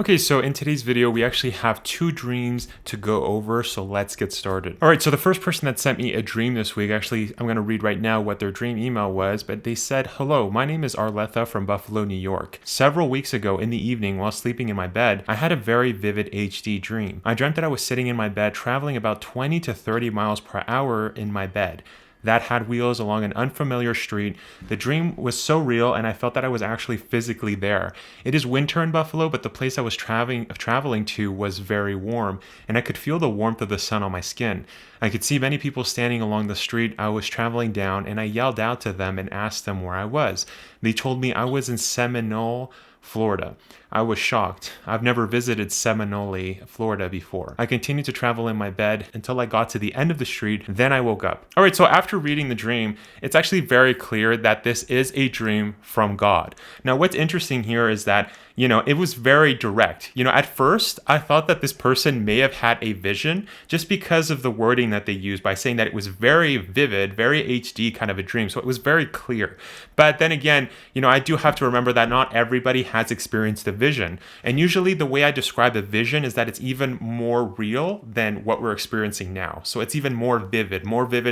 Okay, so in today's video, we actually have two dreams to go over, so let's get started. All right, so the first person that sent me a dream this week, actually, I'm going to read right now what their dream email was, but they said, "Hello, my name is Arletha from Buffalo, New York. Several weeks ago in the evening while sleeping in my bed, I had a very vivid HD dream. I dreamt that I was sitting in my bed traveling about 20 to 30 miles per hour in my bed that had wheels along an unfamiliar street. The dream was so real, and I felt that I was actually physically there. It is winter in Buffalo, but the place I was traveling to was very warm, and I could feel the warmth of the sun on my skin. I could see many people standing along the street I was traveling down, and I yelled out to them and asked them where I was. They told me I was in Seminole, Florida. I was shocked. I've never visited Seminole, Florida before. I continued to travel in my bed until I got to the end of the street. Then I woke up." All right, so after reading the dream, it's actually very clear that this is a dream from God. Now, what's interesting here is that, it was very direct. At first, I thought that this person may have had a vision just because of the wording that they used by saying that it was very vivid, very HD kind of a dream. So it was very clear. But then again, I do have to remember that not everybody has experienced a vision. And usually the way I describe a vision is that it's even more real than what we're experiencing now. So it's even more vivid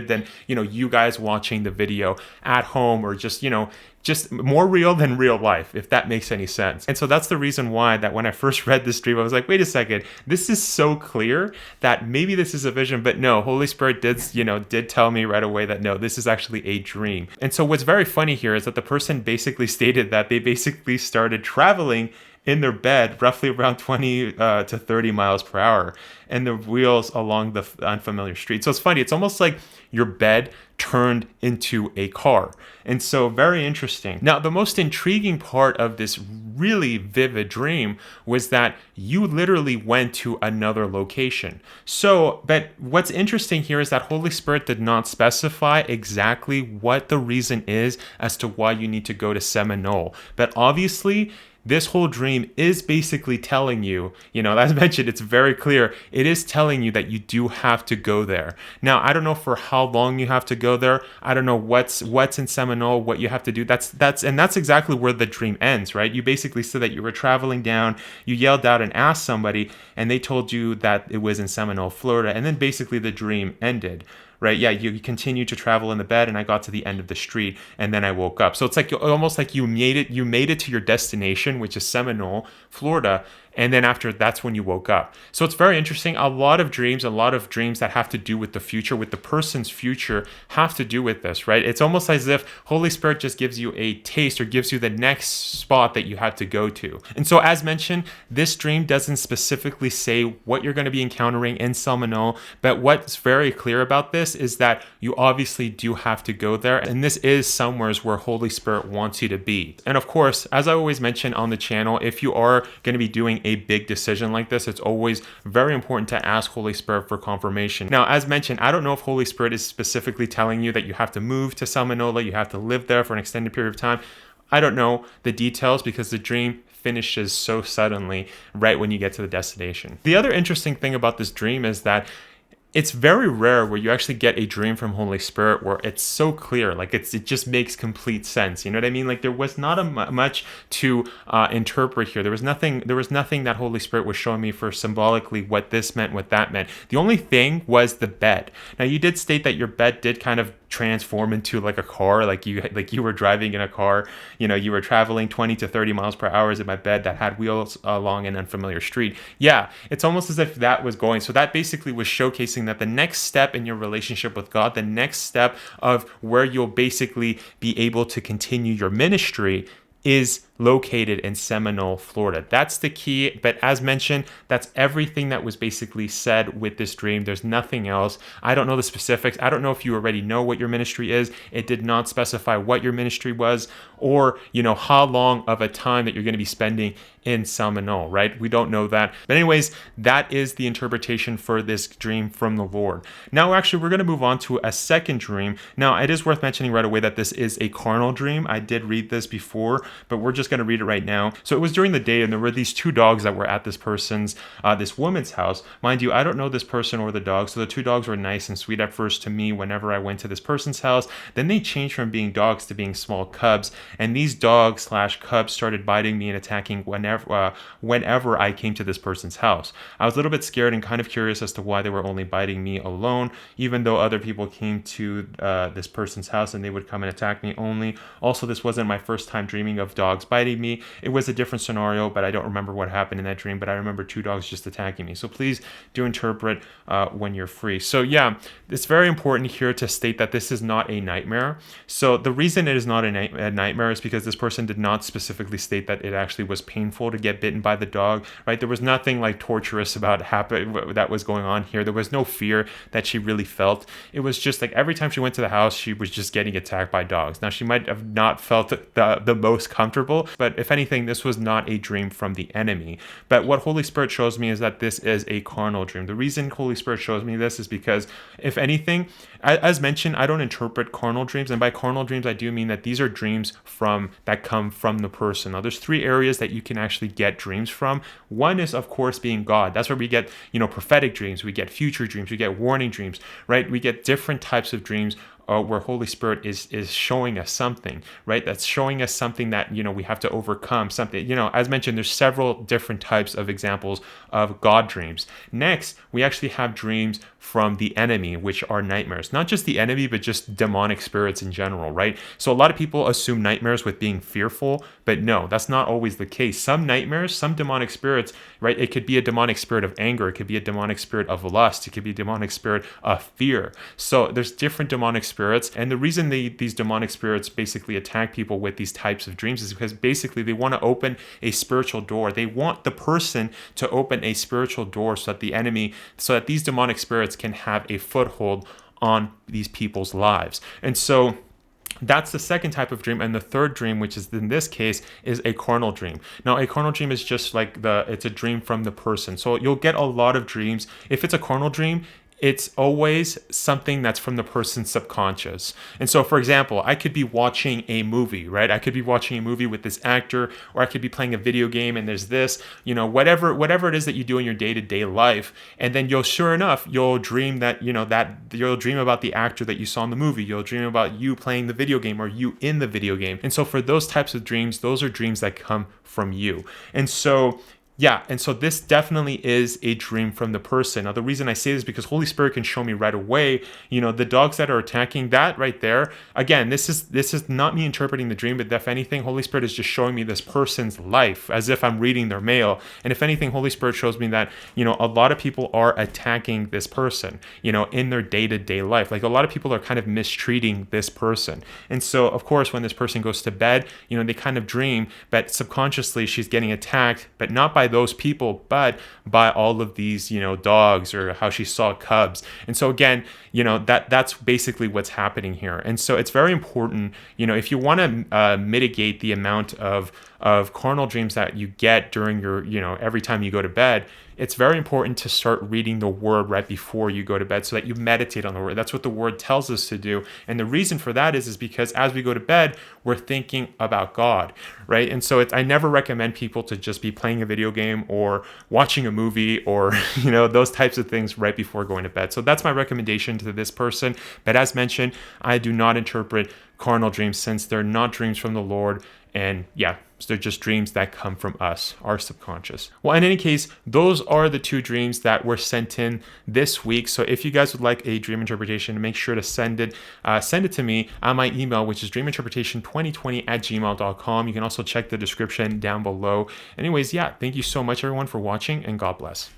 than, you guys watching the video at home, or just more real than real life, if that makes any sense. And so that's the reason why that when I first read this dream, I was like, wait a second, this is so clear that maybe this is a vision, but no, Holy Spirit did tell me right away that no, this is actually a dream. And so what's very funny here is that the person basically stated that they basically started traveling in their bed roughly around 20 to 30 miles per hour, and the wheels along the unfamiliar street. So it's funny, it's almost like your bed turned into a car. And so very interesting. Now, the most intriguing part of this really vivid dream was that you literally went to another location. But what's interesting here is that Holy Spirit did not specify exactly what the reason is as to why you need to go to Seminole. But obviously, this whole dream is basically telling you, as mentioned, it's very clear. It is telling you that you do have to go there. Now, I don't know for how long you have to go there. I don't know what's in Seminole, what you have to do. That's exactly where the dream ends, right? You basically said that you were traveling down, you yelled out and asked somebody, and they told you that it was in Seminole, Florida, and then basically the dream ended. Right? Yeah, you continued to travel in the bed, and I got to the end of the street, and then I woke up. So it's like almost like you made it to your destination, which is Seminole, Florida, and then after that's when you woke up. So it's very interesting. A lot of dreams that have to do with the future, with the person's future, have to do with this, right? It's almost as if Holy Spirit just gives you a taste, or gives you the next spot that you have to go to. And so as mentioned, this dream doesn't specifically say what you're going to be encountering in Seminole, but what's very clear about this is that you obviously do have to go there, and this is somewhere where Holy Spirit wants you to be. And of course, as I always mention on the channel, if you are going to be doing a big decision like this, it's always very important to ask Holy Spirit for confirmation. Now, as mentioned, I don't know if Holy Spirit is specifically telling you that you have to move to Seminole, you have to live there for an extended period of time. I don't know the details because the dream finishes so suddenly right when you get to the destination. The other interesting thing about this dream is that it's very rare where you actually get a dream from Holy Spirit where it's so clear, like it just makes complete sense. You know what I mean? Like there was not much to interpret here. There was nothing that Holy Spirit was showing me for symbolically what this meant, what that meant. The only thing was the bed. Now you did state that your bed did kind of transform into like a car, like you were driving in a car. You were traveling 20 to 30 miles per hour in my bed that had wheels along an unfamiliar street. Yeah, it's almost as if that was going. So that basically was showcasing that the next step in your relationship with God, the next step of where you'll basically be able to continue your ministry, is located in Seminole, Florida. That's the key. But as mentioned, that's everything that was basically said with this dream. There's nothing else. I don't know the specifics. I don't know if you already know what your ministry is. It did not specify what your ministry was, or, how long of a time that you're going to be spending in Seminole, right? We don't know that. But anyways, that is the interpretation for this dream from the Lord. Now, actually, we're going to move on to a second dream. Now, it is worth mentioning right away that this is a carnal dream. I did read this before, but we're just just going to read it right now. So it was during the day, and there were these two dogs that were at this woman's house. Mind you, I don't know this person or the dog, so the two dogs were nice and sweet at first to me whenever I went to this person's house. Then they changed from being dogs to being small cubs, and these dogs slash cubs started biting me and attacking whenever I came to this person's house. I was a little bit scared and kind of curious as to why they were only biting me alone, even though other people came to this person's house and they would come and attack me only. Also, this wasn't my first time dreaming of dogs biting me. It was a different scenario, but I don't remember what happened in that dream, but I remember two dogs just attacking me. So please do interpret when you're free. So yeah, it's very important here to state that this is not a nightmare. So the reason it is not a nightmare is because this person did not specifically state that it actually was painful to get bitten by the dog, right? There was nothing like torturous about that was going on here. There was no fear that she really felt. It was just like every time she went to the house, she was just getting attacked by dogs. Now, she might have not felt the most comfortable, but if anything, this was not a dream from the enemy. But what Holy Spirit shows me is that this is a carnal dream. The reason Holy Spirit shows me this is because, if anything, as mentioned, I don't interpret carnal dreams, and by carnal dreams, I do mean that these are dreams that come from the person. Now, there's three areas that you can actually get dreams from. One is, of course, being God. That's where we get, prophetic dreams. We get future dreams. We get warning dreams, right? We get different types of dreams where Holy Spirit is showing us something, right? That's showing us something that, we have to overcome something. As mentioned, there's several different types of examples of God dreams. Next, we actually have dreams from the enemy, which are nightmares. Not just the enemy, but just demonic spirits in general, right? So a lot of people assume nightmares with being fearful, but no, that's not always the case. Some nightmares, some demonic spirits, right? It could be a demonic spirit of anger. It could be a demonic spirit of lust. It could be a demonic spirit of fear. So there's different demonic spirits. And the reason these demonic spirits basically attack people with these types of dreams is because basically they want to open a spiritual door. They want the person to open a spiritual door so that these demonic spirits can have a foothold on these people's lives. And so that's the second type of dream. And the third dream, which is in this case, is a carnal dream. Now, a carnal dream is just like it's a dream from the person. So you'll get a lot of dreams. If it's a carnal dream, it's always something that's from the person's subconscious. And so, for example, I could be watching a movie, right? I could be watching a movie with this actor, or I could be playing a video game and there's this, whatever it is that you do in your day-to-day life. And then you'll dream that, you'll dream about the actor that you saw in the movie. You'll dream about you playing the video game or you in the video game. And so for those types of dreams, those are dreams that come from you. And so this definitely is a dream from the person. Now, the reason I say this is because Holy Spirit can show me right away, the dogs that are attacking, that right there. Again, this is not me interpreting the dream, but if anything, Holy Spirit is just showing me this person's life as if I'm reading their mail. And if anything, Holy Spirit shows me that, a lot of people are attacking this person, in their day-to-day life. Like a lot of people are kind of mistreating this person. And so, of course, when this person goes to bed, they kind of dream, but subconsciously she's getting attacked, but not by those people, but by all of these, dogs, or how she saw cubs. And so again, that's basically what's happening here. And so it's very important, if you want to mitigate the amount of carnal dreams that you get during your, every time you go to bed, it's very important to start reading the word right before you go to bed so that you meditate on the word. That's what the word tells us to do. And the reason for that is because as we go to bed, we're thinking about God, right? And so I never recommend people to just be playing a video game or watching a movie or, those types of things right before going to bed. So that's my recommendation to this person. But as mentioned, I do not interpret carnal dreams since they're not dreams from the Lord. And so they're just dreams that come from us, our subconscious. Well, in any case, those are the two dreams that were sent in this week. So if you guys would like a dream interpretation, make sure to send it to me on my email, which is dreaminterpretation2020@gmail.com. You can also check the description down below. Anyways, thank you so much, everyone, for watching, and God bless.